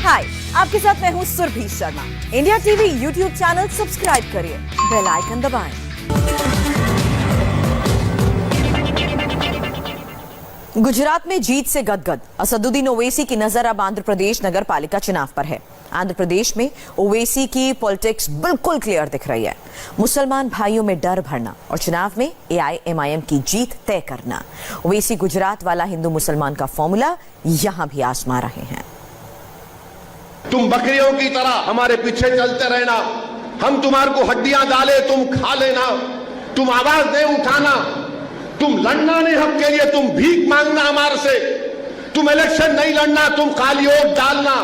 हाय, आपके साथ मैं हूँ Surabhi Sharma. India TV YouTube channel subscribe करिए, बेल आइकन दबाएं। गुजरात में जीत से गदगद असदुद्दीन ओवैसी की नजर अब आंध्र प्रदेश नगर पालिका चुनाव पर है। आंध्र प्रदेश में ओवैसी की पॉलिटिक्स बिल्कुल क्लियर दिख रही है। मुसलमान भाइयों में डर भरना और चुनाव में एआईएमआईएम की जीत तय करना। ओवैसी गुजरात वाला हिंदू मुसलमान का फॉर्मूला यहां भी आजमा रहे हैं। तुम बकरियों की तरह हमारे पीछे चलते रहना, हम तुम्हारे को हड्डियां डाले तुम खा लेना, तुम आवाज नहीं उठाना, तुम लड़ना नहीं हम के लिए, तुम भीख मांगना हमारे से, तुम इलेक्शन नहीं लड़ना, तुम खाली वोट डालना।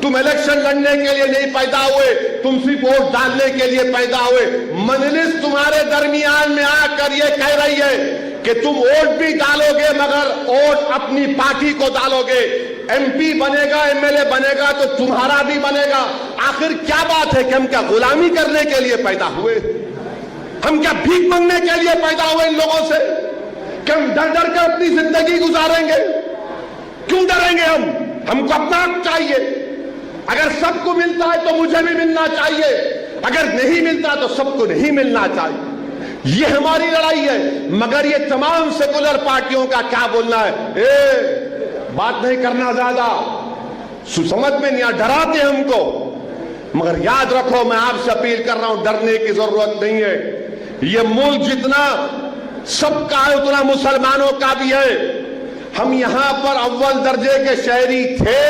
तुम इलेक्शन लड़ने के लिए नहीं पैदा हुए, तुम सिर्फ वोट डालने के लिए पैदा हुए। मजलिस तुम्हारे दरमियान में आकर ये कह रही है कि तुम वोट भी डालोगे मगर वोट अपनी पार्टी को डालोगे। एमपी बनेगा, एमएलए बनेगा तो तुम्हारा भी बनेगा। आखिर क्या बात है कि हम क्या गुलामी करने के लिए पैदा हुए? हम क्या भीख मांगने के लिए पैदा हुए इन लोगों से? कि हम डर डर कर अपनी जिंदगी गुजारेंगे? क्यों डरेंगे हम? हमको अपना हक चाहिए। अगर सबको मिलता है तो मुझे भी मिलना चाहिए, अगर नहीं मिलता तो सबको नहीं मिलना चाहिए। ये हमारी लड़ाई है। मगर ये तमाम सेकुलर पार्टियों का क्या बोलना है? बात नहीं करना, ज्यादा समझ में नहीं आ, डराते हमको। मगर याद रखो, मैं आपसे अपील कर रहा हूं, डरने की जरूरत नहीं है। ये मुल्क जितना सबका है उतना मुसलमानों का भी है। हम यहां पर अव्वल दर्जे के शहरी थे,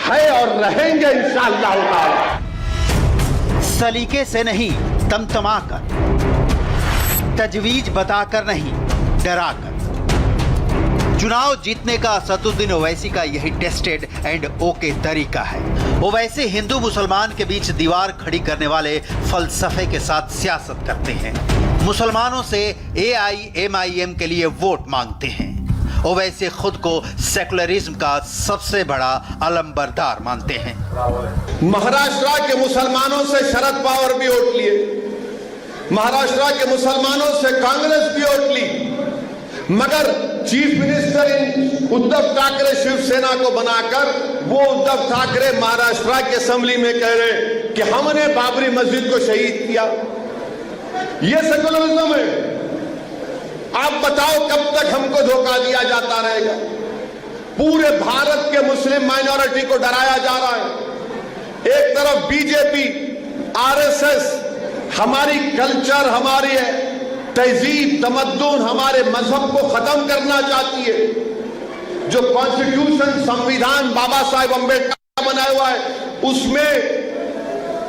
है और रहेंगे इंशाअल्लाह ताला। सलीके से नहीं, तमतमा कर, तजवीज बताकर नहीं, डराकर। चुनाव जीतने का असदुद्दीन ओवैसी का यही टेस्टेड एंड ओके तरीका है। ओवैसी हिंदू मुसलमान के बीच दीवार खड़ी करने वाले फलसफे के साथ सियासत करते हैं। मुसलमानों से एआईएमआईएम के लिए वोट मांगते हैं। ओवैसी खुद को सेकुलरिज्म का सबसे बड़ा अलंबरदार मानते हैं। महाराष्ट्र के मुसलमानों से शरद पवार भी वोट लिए, महाराष्ट्र के मुसलमानों से कांग्रेस भी वोट ली। मगर चीफ मिनिस्टर उद्धव ठाकरे शिवसेना को बनाकर वो उद्धव ठाकरे महाराष्ट्र के असेंबली में कह रहे कि हमने बाबरी मस्जिद को शहीद किया। ये सेकुलरिज्म है। आप बताओ कब तक हमको धोखा दिया जाता रहेगा? पूरे भारत के मुस्लिम माइनॉरिटी को डराया जा रहा है। एक तरफ बीजेपी, आरएसएस हमारी कल्चर, हमारी तहजीब, तमद्दुन, हमारे मजहब को खत्म करना चाहती है। जो कॉन्स्टिट्यूशन, संविधान बाबा साहेब अम्बेडकर का बनाया हुआ है, उसमें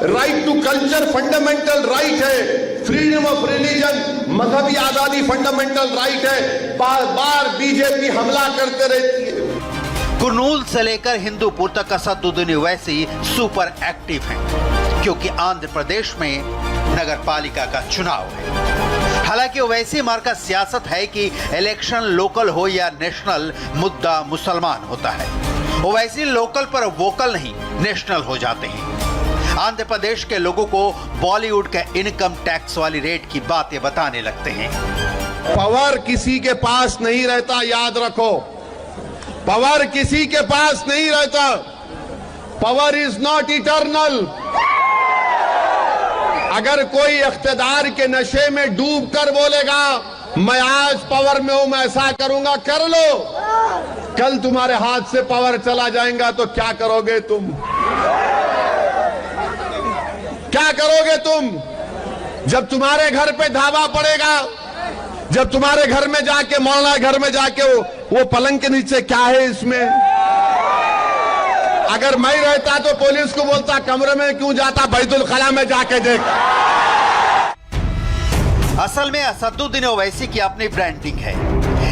right to culture fundamental right है, फ्रीडम ऑफ रिलीजन, मजहबी आजादी फंडामेंटल राइट है। बार बार बीजेपी हमला करते रहती है। कुर्नूल से लेकर हिंदूपुर तक असदुद्दीन ओवैसी सुपर एक्टिव हैं, क्योंकि आंध्र प्रदेश में नगर पालिका का चुनाव है। हालांकि ओवैसी मार्का सियासत है कि इलेक्शन लोकल हो या नेशनल, मुद्दा मुसलमान होता है। ओवैसी लोकल पर वोकल नहीं, नेशनल हो जाते हैं। आंध्र प्रदेश के लोगों को बॉलीवुड के इनकम टैक्स वाली रेट की बातें बताने लगते हैं। पावर किसी के पास नहीं रहता, याद रखो। पावर किसी के पास नहीं रहता। Power is not eternal. अगर कोई इख्तिदार के नशे में डूब कर बोलेगा मैं आज पावर में हूं, मैं ऐसा करूंगा, कर लो। कल तुम्हारे हाथ से पावर चला जाएगा तो क्या करोगे तुम? क्या करोगे तुम? जब तुम्हारे घर पे धावा पड़ेगा, जब तुम्हारे घर में जाके, मौलाना घर में जाके वो पलंग के नीचे क्या है इसमें? अगर मैं रहता तो पुलिस को बोलता कमरे में क्यों जाता, बैतुल खला में जाके देख। असल में असदुद्दीन ओवैसी की अपनी ब्रांडिंग है।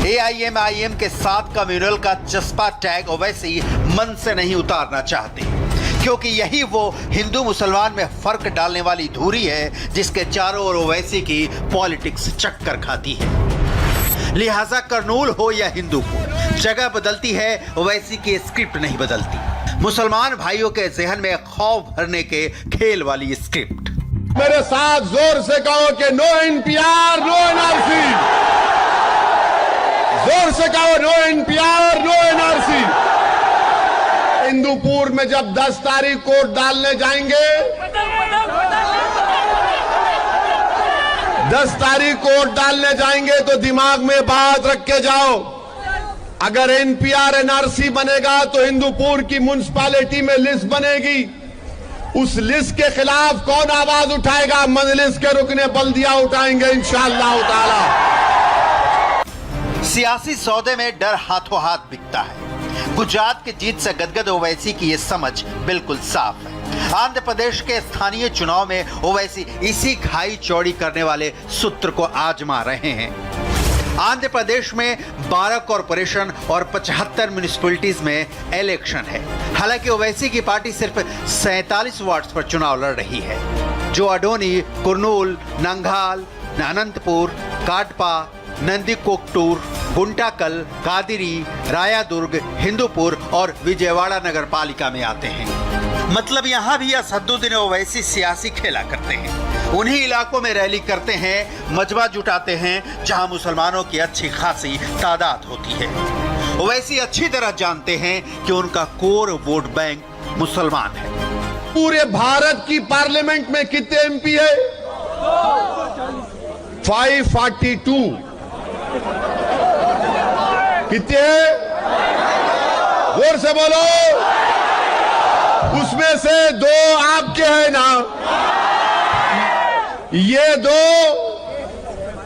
एआईएमआईएम के साथ कम्युनल का चस्पा टैग ओवैसी मन से नहीं उतारना चाहते, क्योंकि यही वो हिंदू मुसलमान में फर्क डालने वाली धुरी है जिसके चारों ओर ओवैसी की पॉलिटिक्स चक्कर खाती है। लिहाजा कर्नूल हो या हिंदूपुर, जगह बदलती है, ओवैसी की स्क्रिप्ट नहीं बदलती। मुसलमान भाइयों के जहन में खौफ भरने के खेल वाली स्क्रिप्ट। मेरे साथ जोर से कहो कि नो एनपीआर, नो एनआरसी। जोर से कहो नो एनपीआर, नो एनआरसी। इन हिंदूपुर में जब 10 तारीख को वोट डालने जाएंगे, 10 तारीख को वोट डालने जाएंगे तो दिमाग में बात रख के जाओ, अगर एनपीआर एनआरसी बनेगा तो हिंदूपुर की म्युनिसिपैलिटी में लिस्ट बनेगी। उस लिस्ट के खिलाफ कौन आवाज उठाएगा? मजलिस के रुकने बल्दिया उठाएंगे इंशाअल्लाह ताला। सियासी सौदे में डर हाथों हाथ बिकता है। गुजरात की जीत से गदगद ओवैसी की ये समझ बिल्कुल साफ है। आंध्र प्रदेश के स्थानीय चुनाव में ओवैसी इसी खाई चौड़ी करने वाले सूत्र को आजमा रहे हैं। आंध्र प्रदेश में 12 कॉरपोरेशन और 75 म्युनिसिपैलिटीज में इलेक्शन है। हालांकि ओवैसी की पार्टी सिर्फ 47 वार्ड्स पर चुनाव लड़ रही है, जो अडोनी, कुर्नूल, नंगाल, अनंतपुर, काटपा, नंदीकोकटूर, गुंटाकल, कादिरी, रायादुर्ग, हिंदूपुर और विजयवाड़ा नगर पालिका में आते हैं। मतलब यहाँ भी असदुद्दीन ओवैसी सियासी खेला करते हैं। उन्हीं इलाकों में रैली करते हैं, मजबा जुटाते हैं जहां मुसलमानों की अच्छी खासी तादाद होती है। ओवैसी अच्छी तरह जानते हैं कि उनका कोर वोट बैंक मुसलमान है। पूरे भारत की पार्लियामेंट में कितने एमपी है? 542। कितने? जोर से बोलो। उसमें से 2 आपके हैं ना? ये 2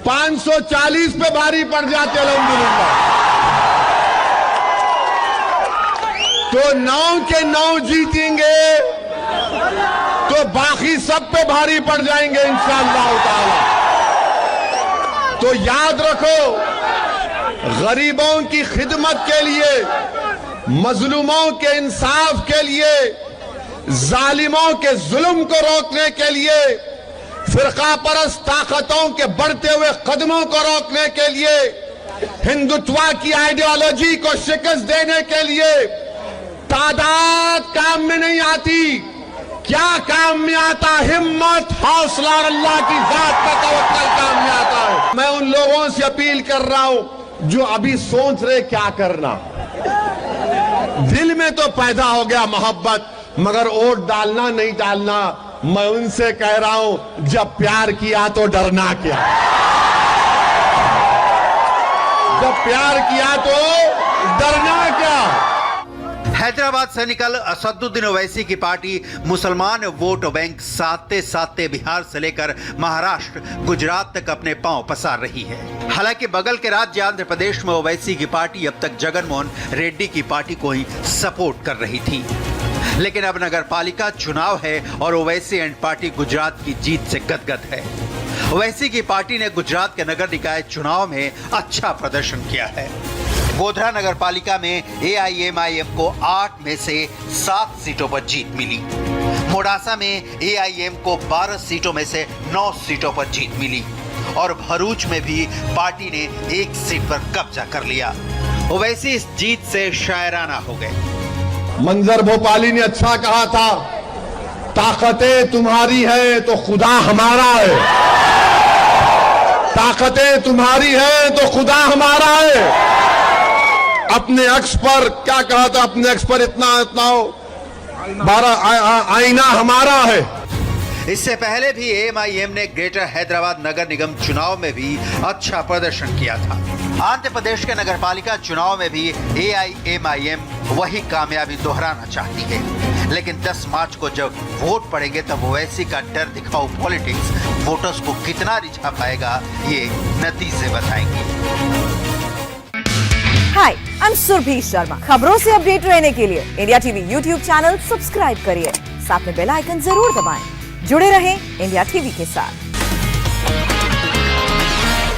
540 पे भारी पड़ जाते अल्हम्दुलिल्लाह। तो 9 के 9 जीतेंगे तो बाकी सब पे भारी पड़ जाएंगे इंशाअल्लाह ताला। तो याद रखो, गरीबों की खिदमत के लिए, मजलूमों के इंसाफ के लिए, जालिमों के जुल्म को रोकने के लिए, फिरका परस्त ताकतों के बढ़ते हुए कदमों को रोकने के लिए, हिंदुत्व की आइडियोलॉजी को शिकस्त देने के लिए तादाद काम में नहीं आती। क्या काम में आता? हिम्मत, हौसला और अल्लाह की जात का तवक्कुल काम में आता है। मैं उन लोगों से अपील कर रहा हूं जो अभी सोच रहे क्या करना। दिल में तो पैदा हो गया मोहब्बत, मगर वोट डालना नहीं डालना। मैं उनसे कह रहा हूं, जब प्यार किया तो डरना क्या? जब प्यार किया तो डरना क्या? हैदराबाद से निकल असदुद्दीन ओवैसी की पार्टी मुसलमान वोट बैंक साते साते बिहार से लेकर महाराष्ट्र, गुजरात तक अपने पांव पसार रही है। हालांकि बगल के राज्य आंध्र प्रदेश में ओवैसी की पार्टी अब तक जगनमोहन रेड्डी की पार्टी को ही सपोर्ट कर रही थी, लेकिन अब नगर पालिका चुनाव है और ओवैसी एंड पार्टी गुजरात की जीत से गदगद है। ओवैसी की पार्टी ने गुजरात के नगर निकाय चुनाव में अच्छा प्रदर्शन किया है। गोधरा नगर पालिका में एआईएमआईएम को 8 में से 7 सीटों पर जीत मिली। मोडासा में एआईएम को 12 सीटों में से 9 सीटों पर जीत मिली और भरूच में भी पार्टी ने 1 सीट पर कब्जा कर लिया। ओवैसी इस जीत से शायराना हो गए। मंजर भोपाली ने अच्छा कहा था, ताकतें तुम्हारी है तो खुदा हमारा है। ताकतें तुम्हारी है तो खुदा हमारा है। अपने अक्स पर क्या कहा था? अपने अक्स पर इतना हो, 12 आईना हमारा है। इससे पहले भी एएमआईएम ने ग्रेटर हैदराबाद नगर निगम चुनाव में भी अच्छा प्रदर्शन किया था। आंध्र प्रदेश के नगरपालिका चुनाव में भी एआईएमआईएम वही कामयाबी दोहराना चाहती है, लेकिन 10 मार्च को जब वोट पड़ेंगे तब ओवैसी का डर दिखाऊ पॉलिटिक्स वोटर्स को कितना रिझा पाएगा, ये नतीजे बताएंगे। हाय, आई एम सुरभि शर्मा। खबरों से अपडेट रहने के लिए India TV YouTube channel subscribe करिए, साथ में बेल आइकन जरूर दबाएं। जुड़े रहें इंडिया टीवी के साथ।